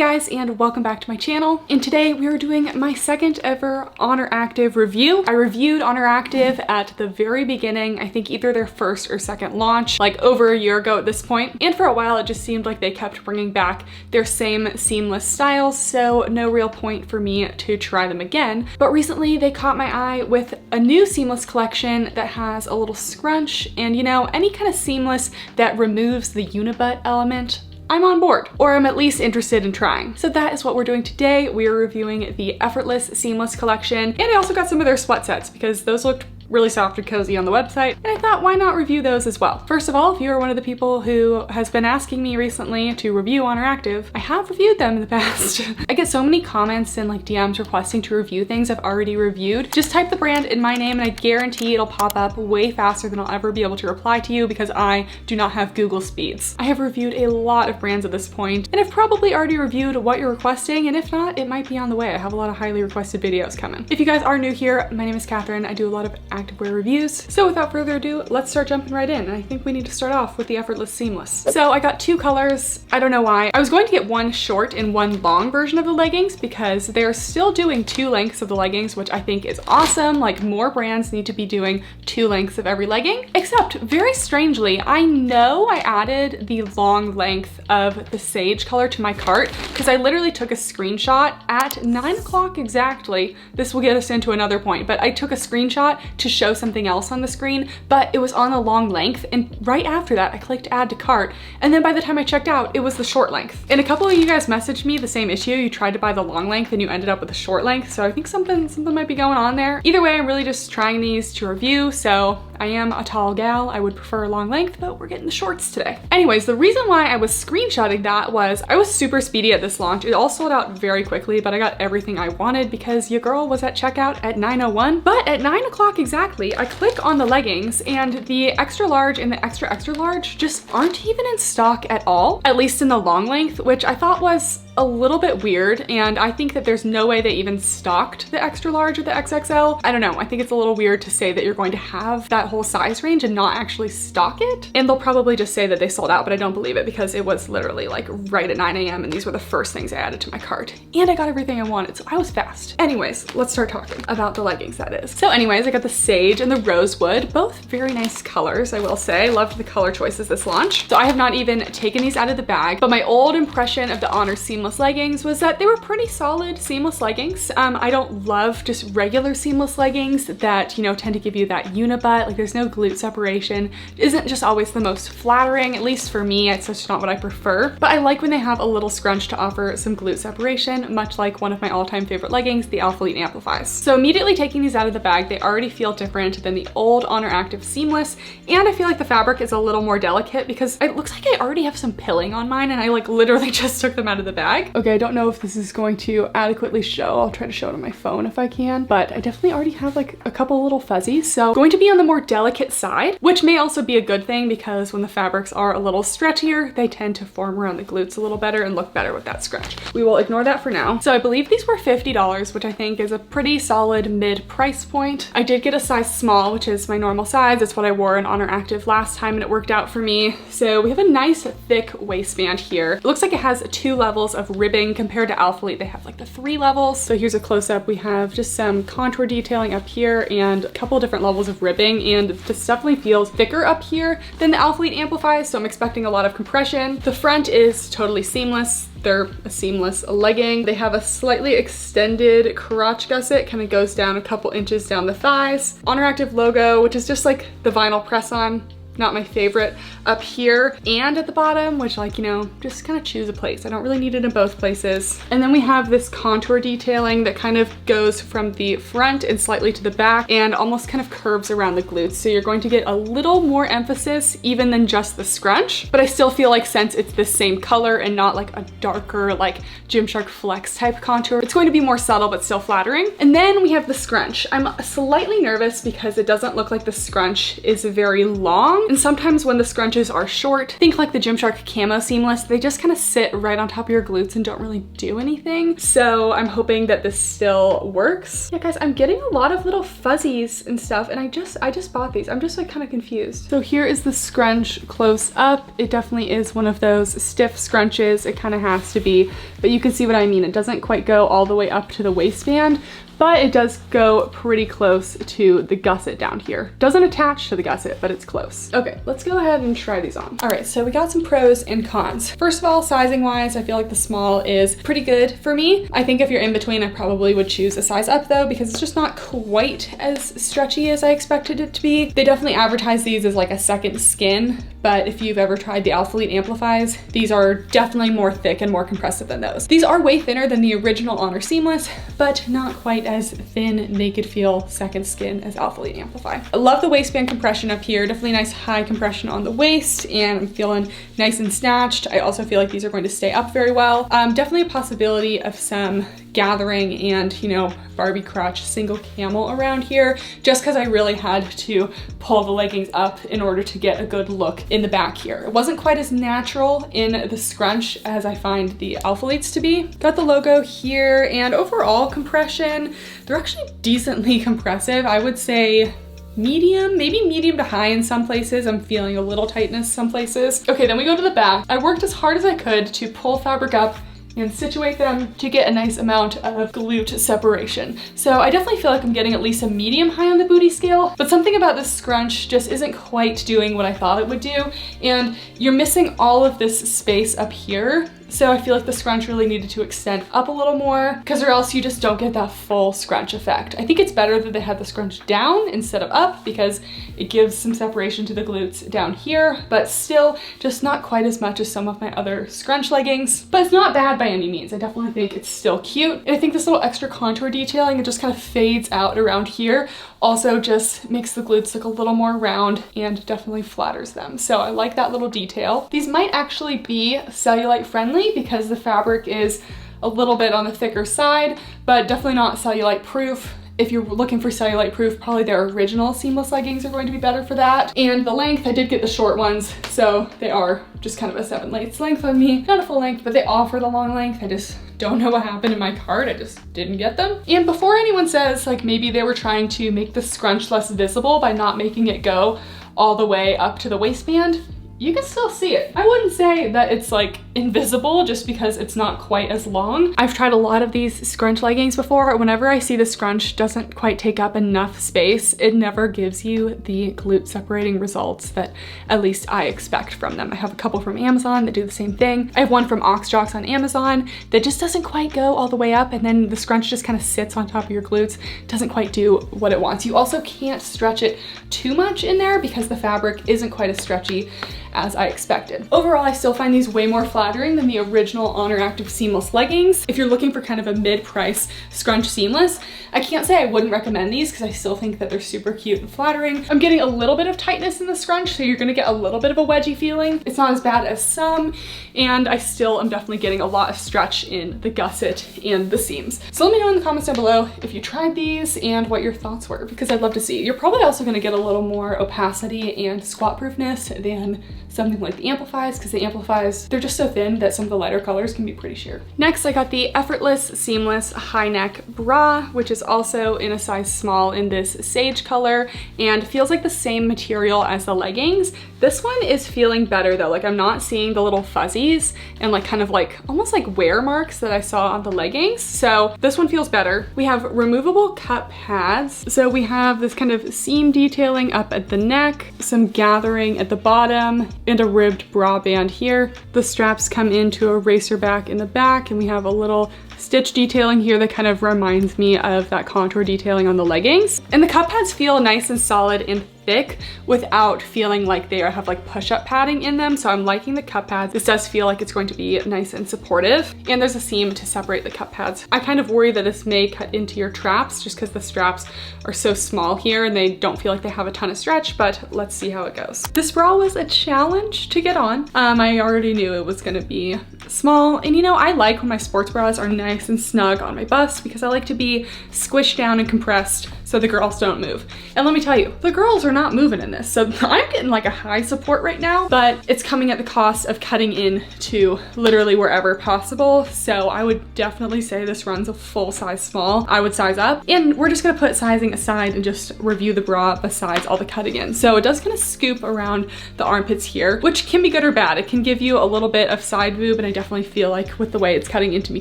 guys, and welcome back to my channel. And today we are doing my second ever Oner Active review. I reviewed Oner Active at the very beginning, I think either their first or second launch, like over a year ago at this point. And for a while it just seemed like they kept bringing back their same seamless styles, so no real point for me to try them again. But recently they caught my eye with a new seamless collection that has a little scrunch, and you know, any kind of seamless that removes the unibutt element, I'm on board, or I'm at least interested in trying. So that is what we're doing today. We are reviewing the Effortless seamless collection, and I also got some of their sweat sets because those looked really soft and cozy on the website, and I thought, why not review those as well? First of all, if you are one of the people who has been asking me recently to review Oner Active, I have reviewed them in the past. I get so many comments and like DMs requesting to review things I've already reviewed. Just type the brand in my name and I guarantee it'll pop up way faster than I'll ever be able to reply to you because I do not have Google speeds. I have reviewed a lot of brands at this point, and I've probably already reviewed what you're requesting, and if not, it might be on the way. I have a lot of highly requested videos coming. If you guys are new here, my name is Kathryn. I do a lot of activewear reviews. So without further ado, let's start jumping right in. And I think we need to start off with the Effortless Seamless. So I got two colors. I don't know why. I was going to get one short and one long version of the leggings because they're still doing two lengths of the leggings, which I think is awesome. Like, more brands need to be doing two lengths of every legging, except very strangely, I know I added the long length of the sage color to my cart because I literally took a screenshot at 9 o'clock exactly. This will get us into another point, but I took a screenshot to show something else on the screen, but it was on the long length, and right after that I clicked add to cart, and then by the time I checked out it was the short length. And a couple of you guys messaged me the same issue. You tried to buy the long length and you ended up with the short length, so I think something might be going on there. Either way, I'm really just trying these to review, so I am a tall gal. I would prefer a long length, but we're getting the shorts today. Anyways, the reason why I was screenshotting that was I was super speedy at this launch. It all sold out very quickly, but I got everything I wanted because your girl was at checkout at 9:01. But at 9 o'clock exactly, I click on the leggings and the extra large and the extra extra large just aren't even in stock at all, at least in the long length, which I thought was a little bit weird, and I think that there's no way they even stocked the extra large or the XXL. I don't know, I think it's a little weird to say that you're going to have that whole size range and not actually stock it. And they'll probably just say that they sold out, but I don't believe it because it was literally like right at 9 a.m. and these were the first things I added to my cart. And I got everything I wanted, so I was fast. Anyways, let's start talking about the leggings, that is. So anyways, I got the sage and the rosewood, both very nice colors, I will say. Loved the color choices this launch. So I have not even taken these out of the bag, but my old impression of the Oner seamless leggings was that they were pretty solid seamless leggings. I don't love just regular seamless leggings that, you know, tend to give you that unibutt. Like, there's no glute separation. It isn't just always the most flattering, at least for me. It's just not what I prefer. But I like when they have a little scrunch to offer some glute separation, much like one of my all-time favorite leggings, the Athlete Amplifies. So immediately taking these out of the bag, they already feel different than the old Oner Active seamless, and I feel like the fabric is a little more delicate because it looks like I already have some pilling on mine, and I like literally just took them out of the bag. Okay, I don't know if this is going to adequately show. I'll try to show it on my phone if I can, but I definitely already have like a couple little fuzzies. So going to be on the more delicate side, which may also be a good thing because when the fabrics are a little stretchier, they tend to form around the glutes a little better and look better with that scrunch. We will ignore that for now. So I believe these were $50, which I think is a pretty solid mid price point. I did get a size small, which is my normal size. It's what I wore in Oner Active last time and it worked out for me. So we have a nice thick waistband here. It looks like it has 2 levels of ribbing compared to Athlete. They have like the 3 levels. So here's a close-up. We have just some contour detailing up here and a couple different levels of ribbing, and this definitely feels thicker up here than the Athlete Amplifies, so I'm expecting a lot of compression. The front is totally seamless. They're a seamless legging. They have a slightly extended crotch gusset, kind of goes down a couple inches down the thighs. Oner Active logo, which is just like the vinyl press-on. Not my favorite, up here and at the bottom, which, like, you know, just kind of choose a place. I don't really need it in both places. And then we have this contour detailing that kind of goes from the front and slightly to the back and almost kind of curves around the glutes. So you're going to get a little more emphasis even than just the scrunch, but I still feel like since it's the same color and not like a darker, like Gymshark Flex type contour, it's going to be more subtle but still flattering. And then we have the scrunch. I'm slightly nervous because it doesn't look like the scrunch is very long. And sometimes when the scrunches are short, think like the Gymshark Camo seamless, they just kind of sit right on top of your glutes and don't really do anything. So I'm hoping that this still works. Yeah guys, I'm getting a lot of little fuzzies and stuff, and I just bought these. I'm just like kind of confused. So here is the scrunch close up. It definitely is one of those stiff scrunches. It kind of has to be, but you can see what I mean. It doesn't quite go all the way up to the waistband, but it does go pretty close to the gusset down here. Doesn't attach to the gusset, but it's close. Okay, let's go ahead and try these on. All right, so we got some pros and cons. First of all, sizing wise, I feel like the small is pretty good for me. I think if you're in between, I probably would choose a size up though, because it's just not quite as stretchy as I expected it to be. They definitely advertise these as like a second skin, but if you've ever tried the Alphalete Amplifies, these are definitely more thick and more compressive than those. These are way thinner than the original Oner Seamless, but not quite as thin, naked feel second skin as Alphalete Amplify. I love the waistband compression up here. Definitely nice high compression on the waist, and I'm feeling nice and snatched. I also feel like these are going to stay up very well. Definitely a possibility of some gathering and, you know, Barbie crotch single camel around here, just because I really had to pull the leggings up in order to get a good look in the back here. It wasn't quite as natural in the scrunch as I find the Alphaletes to be. Got the logo here, and overall compression, they're actually decently compressive. I would say medium, maybe medium to high in some places. I'm feeling a little tightness some places. Okay, then we go to the back. I worked as hard as I could to pull fabric up and situate them to get a nice amount of glute separation. So I definitely feel like I'm getting at least a medium high on the booty scale, but something about this scrunch just isn't quite doing what I thought it would do. And you're missing all of this space up here. So I feel like the scrunch really needed to extend up a little more, because or else you just don't get that full scrunch effect. I think it's better that they had the scrunch down instead of up, because it gives some separation to the glutes down here, but still just not quite as much as some of my other scrunch leggings. But it's not bad by any means. I definitely think it's still cute. And I think this little extra contour detailing, it just kind of fades out around here, also just makes the glutes look a little more round and definitely flatters them. So I like that little detail. These might actually be cellulite friendly because the fabric is a little bit on the thicker side, but definitely not cellulite proof. If you're looking for cellulite proof, probably their original seamless leggings are going to be better for that. And the length, I did get the short ones, so they are just kind of a 7/8 length on me. Not a full length, but they offer the long length. I just don't know what happened in my cart. I just didn't get them. And before anyone says like maybe they were trying to make the scrunch less visible by not making it go all the way up to the waistband, you can still see it. I wouldn't say that it's like invisible just because it's not quite as long. I've tried a lot of these scrunch leggings before. Whenever I see the scrunch doesn't quite take up enough space, it never gives you the glute separating results that at least I expect from them. I have a couple from Amazon that do the same thing. I have one from Oxjox on Amazon that just doesn't quite go all the way up, and then the scrunch just kind of sits on top of your glutes. Doesn't quite do what it wants. You also can't stretch it too much in there because the fabric isn't quite as stretchy as I expected. Overall, I still find these way more flattering than the original Oner Active seamless leggings. If you're looking for kind of a mid-price scrunch seamless, I can't say I wouldn't recommend these because I still think that they're super cute and flattering. I'm getting a little bit of tightness in the scrunch, so you're gonna get a little bit of a wedgie feeling. It's not as bad as some, and I still am definitely getting a lot of stretch in the gusset and the seams. So let me know in the comments down below if you tried these and what your thoughts were, because I'd love to see. You're probably also gonna get a little more opacity and squat proofness than something like the Amplifies, because the Amplifies, they're just so thin that some of the lighter colors can be pretty sheer. Next, I got the Effortless Seamless High Neck Bra, which is also in a size small in this sage color and feels like the same material as the leggings. This one is feeling better though. Like I'm not seeing the little fuzzies and like kind of like almost like wear marks that I saw on the leggings. So this one feels better. We have removable cup pads. So we have this kind of seam detailing up at the neck, some gathering at the bottom, and a ribbed bra band here. The straps come into a racer back in the back, and we have a little stitch detailing here that kind of reminds me of that contour detailing on the leggings. And the cup pads feel nice and solid and thick without feeling like they have like push-up padding in them. So I'm liking the cup pads. This does feel like it's going to be nice and supportive. And there's a seam to separate the cup pads. I kind of worry that this may cut into your traps just because the straps are so small here and they don't feel like they have a ton of stretch, but let's see how it goes. This bra was a challenge to get on. I already knew it was gonna be small. And you know, I like when my sports bras are nice and snug on my bust because I like to be squished down and compressed so the girls don't move. And let me tell you, the girls are not moving in this. So I'm getting like a high support right now, but it's coming at the cost of cutting in to literally wherever possible. So I would definitely say this runs a full size small. I would size up, and we're just gonna put sizing aside and just review the bra besides all the cutting in. So it does kind of scoop around the armpits here, which can be good or bad. It can give you a little bit of side boob, and I definitely feel like with the way it's cutting into me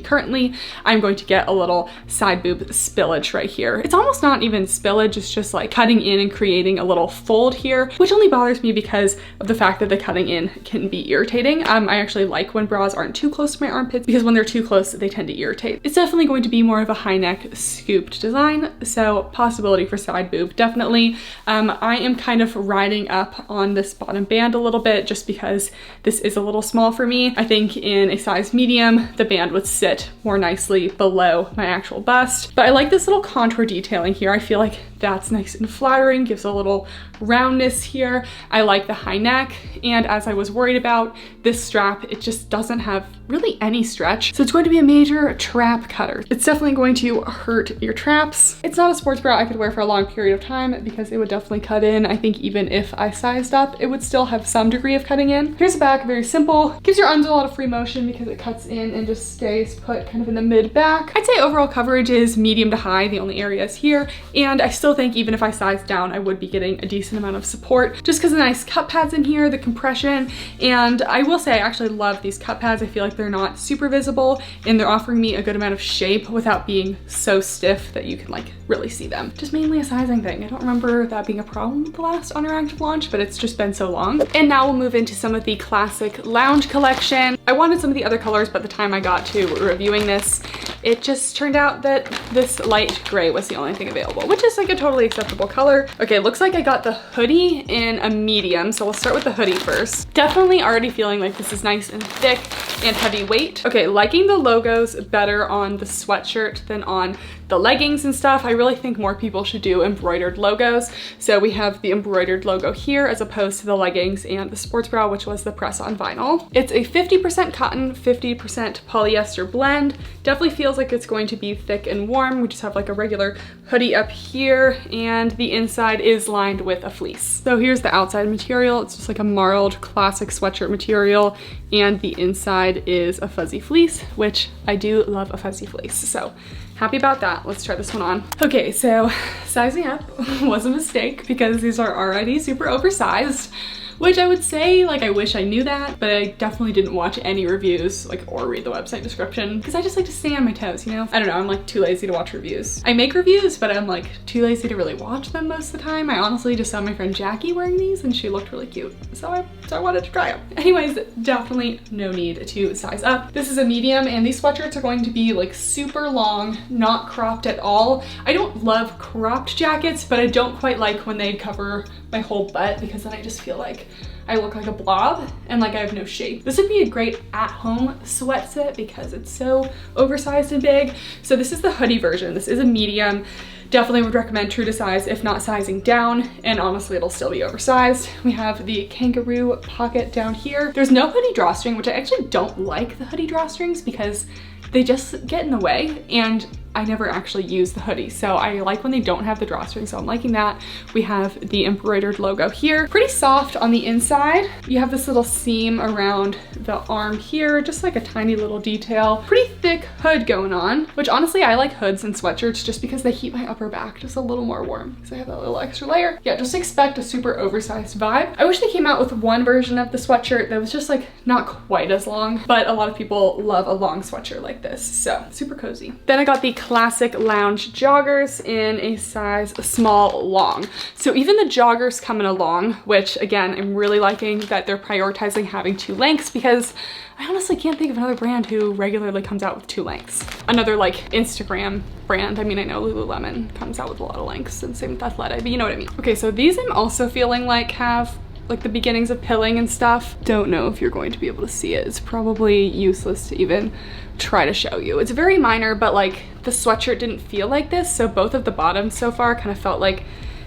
currently, I'm going to get a little side boob spillage right here. It's almost not even spillage, it's just like cutting in and creating a little fold here, which only bothers me because of the fact that the cutting in can be irritating. I actually like when bras aren't too close to my armpits because when they're too close, they tend to irritate. It's definitely going to be more of a high neck scooped design, so possibility for side boob, definitely. I am kind of riding up on this bottom band a little bit just because this is a little small for me. I think in a size medium, the band would sit more nicely below my actual bust, but I like this little contour detailing here. I feel like that's nice and flattering, gives a little roundness here. I like the high neck, and as I was worried about, this strap, it just doesn't have really any stretch. So it's going to be a major trap cutter. It's definitely going to hurt your traps. It's not a sports bra I could wear for a long period of time because it would definitely cut in. I think even if I sized up, it would still have some degree of cutting in. Here's the back, very simple. Gives your arms a lot of free motion because it cuts in and just stays put kind of in the mid back. I'd say overall coverage is medium to high. The only area is here, and I still think even if I sized down, I would be getting a decent amount of support just because of the nice cup pads in here, the compression. And I will say I actually love these cup pads. I feel like they're not super visible and they're offering me a good amount of shape without being so stiff that you can like really see them. Just mainly a sizing thing. I don't remember that being a problem with the last Oner Active launch, but it's just been so long. And now we'll move into some of the classic lounge collection. I wanted some of the other colors, but the time I got to reviewing this, it just turned out that this light gray was the only thing available, which is like a totally acceptable color. Okay, looks like I got the hoodie in a medium, so we'll start with the hoodie first. Definitely already feeling like this is nice and thick and heavyweight. Okay, liking the logos better on the sweatshirt than on the leggings and stuff. I really think more people should do embroidered logos. So we have the embroidered logo here as opposed to the leggings and the sports bra, which was the press-on vinyl. It's a 50% cotton, 50% polyester blend. Definitely feels like it's going to be thick and warm. We just have like a regular hoodie up here, and the inside is lined with a fleece. So here's the outside material. It's just like a marled classic sweatshirt material, and the inside is a fuzzy fleece, which I do love a fuzzy fleece. So happy about that. Let's try this one on. Okay, so sizing up was a mistake because these are already super oversized, which I would say, like, I wish I knew that, but I definitely didn't watch any reviews, like, or read the website description, because I just like to stay on my toes, you know? I don't know, I'm like too lazy to watch reviews. I make reviews, but I'm like too lazy to really watch them most of the time. I honestly just saw my friend Jackie wearing these and she looked really cute, so I wanted to try them. Anyways, definitely no need to size up. This is a medium, and these sweatshirts are going to be like super long, not cropped at all. I don't love cropped jackets, but I don't quite like when they cover my whole butt because then I just feel like I look like a blob and like I have no shape. This would be a great at-home sweat set because it's so oversized and big. So this is the hoodie version. This is a medium. Definitely would recommend true to size, if not sizing down, and honestly it'll still be oversized. We have the kangaroo pocket down here. There's no hoodie drawstring, which I actually don't like the hoodie drawstrings because they just get in the way, and I never actually use the hoodie. So I like when they don't have the drawstring, so I'm liking that. We have the embroidered logo here. Pretty soft on the inside. You have this little seam around the arm here, just like a tiny little detail. Pretty thick hood going on, which honestly I like hoods and sweatshirts just because they keep my upper back just a little more warm because I have that little extra layer. Yeah, just expect a super oversized vibe. I wish they came out with one version of the sweatshirt that was just like not quite as long, but a lot of people love a long sweatshirt like this, so super cozy. Then I got the classic lounge joggers in a size small long. So even the joggers come in a long, which again, I'm really liking that they're prioritizing having 2 lengths because I honestly can't think of another brand who regularly comes out with 2 lengths. Another like Instagram brand, I mean, I know Lululemon comes out with a lot of lengths, and same with Athleta, but you know what I mean. Okay, so these I'm also feeling like have like the beginnings of pilling and stuff. Don't know if you're going to be able to see it. It's probably useless to even try to show you. It's very minor, but like the sweatshirt didn't feel like this, so both of the bottoms so far kind of felt like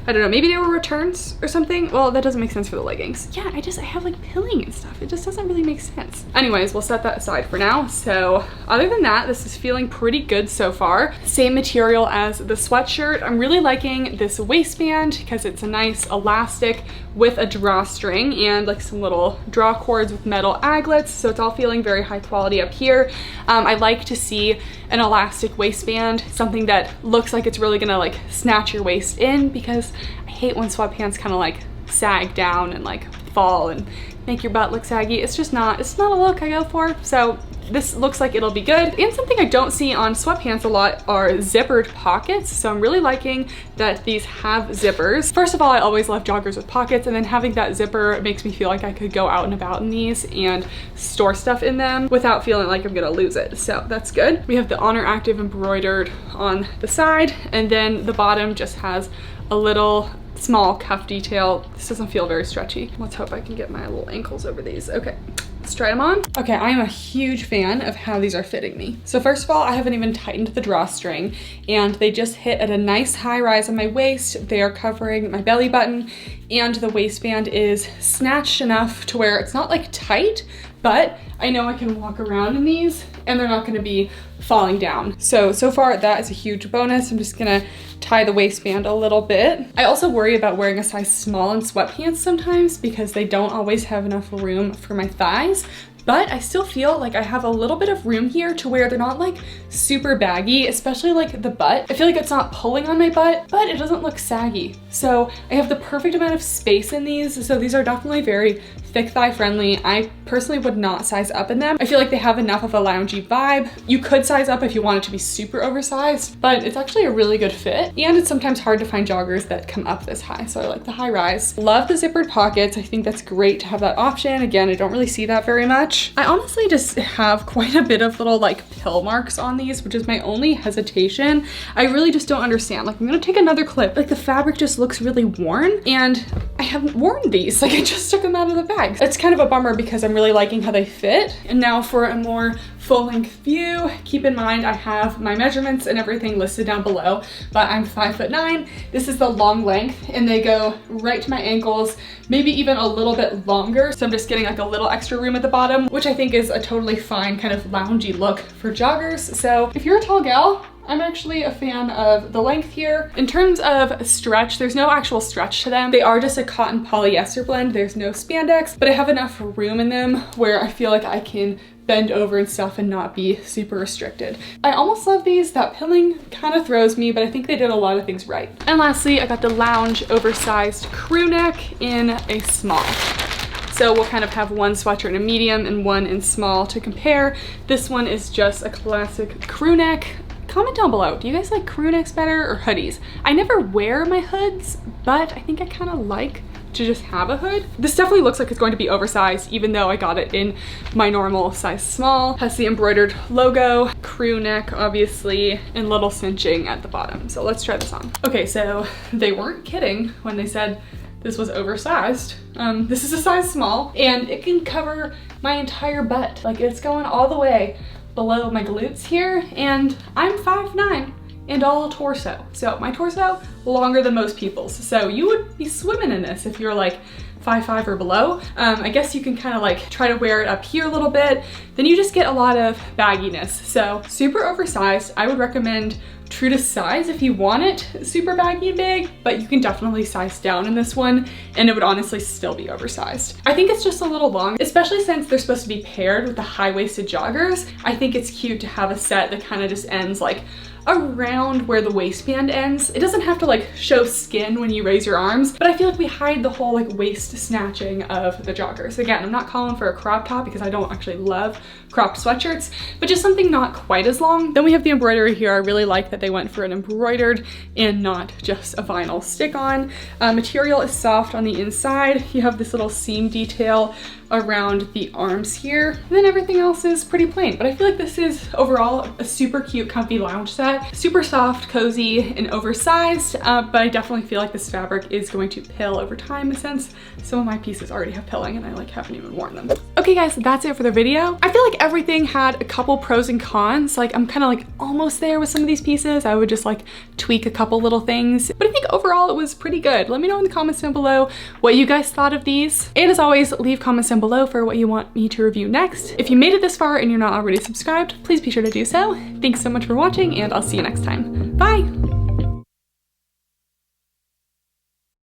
I don't know, maybe they were returns or something. Well, that doesn't make sense for the leggings. Yeah, I have like pilling and stuff. It just doesn't really make sense. Anyways, we'll set that aside for now. So other than that, this is feeling pretty good so far. Same material as the sweatshirt. I'm really liking this waistband because it's a nice elastic with a drawstring and like some little draw cords with metal aglets. So it's all feeling very high quality up here. I like to see an elastic waistband, something that looks like it's really gonna like snatch your waist in, because I hate when sweatpants kind of like sag down and like fall and make your butt look saggy. It's not a look I go for. So this looks like it'll be good. And something I don't see on sweatpants a lot are zippered pockets. So I'm really liking that these have zippers. First of all, I always love joggers with pockets, and then having that zipper makes me feel like I could go out and about in these and store stuff in them without feeling like I'm gonna lose it. So that's good. We have the Oner Active embroidered on the side, and then the bottom just has a little small cuff detail. This doesn't feel very stretchy. Let's hope I can get my little ankles over these. Okay. Let's try them on. Okay, I am a huge fan of how these are fitting me. So first of all, I haven't even tightened the drawstring, and they just hit at a nice high rise on my waist. They are covering my belly button, and the waistband is snatched enough to where it's not like tight, but I know I can walk around in these and they're not gonna be falling down. So far that is a huge bonus. I'm just gonna tie the waistband a little bit. I also worry about wearing a size small in sweatpants sometimes because they don't always have enough room for my thighs. But I still feel like I have a little bit of room here to where they're not like super baggy, especially like the butt. I feel like it's not pulling on my butt, but it doesn't look saggy. So I have the perfect amount of space in these. So these are definitely very thick thigh friendly. I personally would not size up in them. I feel like they have enough of a loungy vibe. You could size up if you wanted to be super oversized, but it's actually a really good fit. And it's sometimes hard to find joggers that come up this high. So I like the high rise. Love the zippered pockets. I think that's great to have that option. Again, I don't really see that very much. I honestly just have quite a bit of little like pill marks on these, which is my only hesitation. I really just don't understand. Like, I'm gonna take another clip. Like, the fabric just looks really worn, and I haven't worn these. Like, I just took them out of the bag. It's kind of a bummer because I'm really liking how they fit. And now for a more full-length view, keep in mind I have my measurements and everything listed down below, but I'm 5'9". This is the long length, and they go right to my ankles, maybe even a little bit longer. So I'm just getting like a little extra room at the bottom, which I think is a totally fine kind of loungy look for joggers. So if you're a tall gal, I'm actually a fan of the length here. In terms of stretch, there's no actual stretch to them. They are just a cotton polyester blend. There's no spandex, but I have enough room in them where I feel like I can bend over and stuff and not be super restricted. I almost love these. That pilling kind of throws me, but I think they did a lot of things right. And lastly, I got the lounge oversized crew neck in a small. So we'll kind of have one sweatshirt in a medium and one in small to compare. This one is just a classic crew neck. Comment down below, do you guys like crew necks better or hoodies? I never wear my hoods, but I think I kind of like to just have a hood. This definitely looks like it's going to be oversized, even though I got it in my normal size small. Has the embroidered logo, crew neck obviously, and little cinching at the bottom. So let's try this on. Okay, so they weren't kidding when they said this was oversized. This is a size small, and it can cover my entire butt. Like, it's going all the way below my glutes here, and I'm 5'9" and all torso. So my torso longer than most people's. So you would be swimming in this if you're like 5'5" or below. I guess you can kind of like try to wear it up here a little bit, then you just get a lot of bagginess. So super oversized. I would recommend true to size if you want it super baggy and big, but you can definitely size down in this one and it would honestly still be oversized. I think it's just a little long, especially since they're supposed to be paired with the high-waisted joggers. I think it's cute to have a set that kind of just ends like around where the waistband ends. It doesn't have to like show skin when you raise your arms, but I feel like we hide the whole like waist snatching of the joggers. Again, I'm not calling for a crop top because I don't actually love cropped sweatshirts, but just something not quite as long. Then we have the embroidery here. I really like that they went for an embroidered and not just a vinyl stick-on. Material is soft on the inside. You have this little seam detail around the arms here, and then everything else is pretty plain. But I feel like this is overall a super cute, comfy lounge set. Super soft, cozy, and oversized, but I definitely feel like this fabric is going to pill over time since some of my pieces already have pilling and I like haven't even worn them. Okay guys, that's it for the video. I feel like everything had a couple pros and cons. Like I'm kind of like almost there with some of these pieces. I would just like tweak a couple little things, but I think overall it was pretty good. Let me know in the comments down below what you guys thought of these. And as always, leave comments down below for what you want me to review next. If you made it this far and you're not already subscribed, please be sure to do so. Thanks so much for watching, and I'll see you next time. Bye.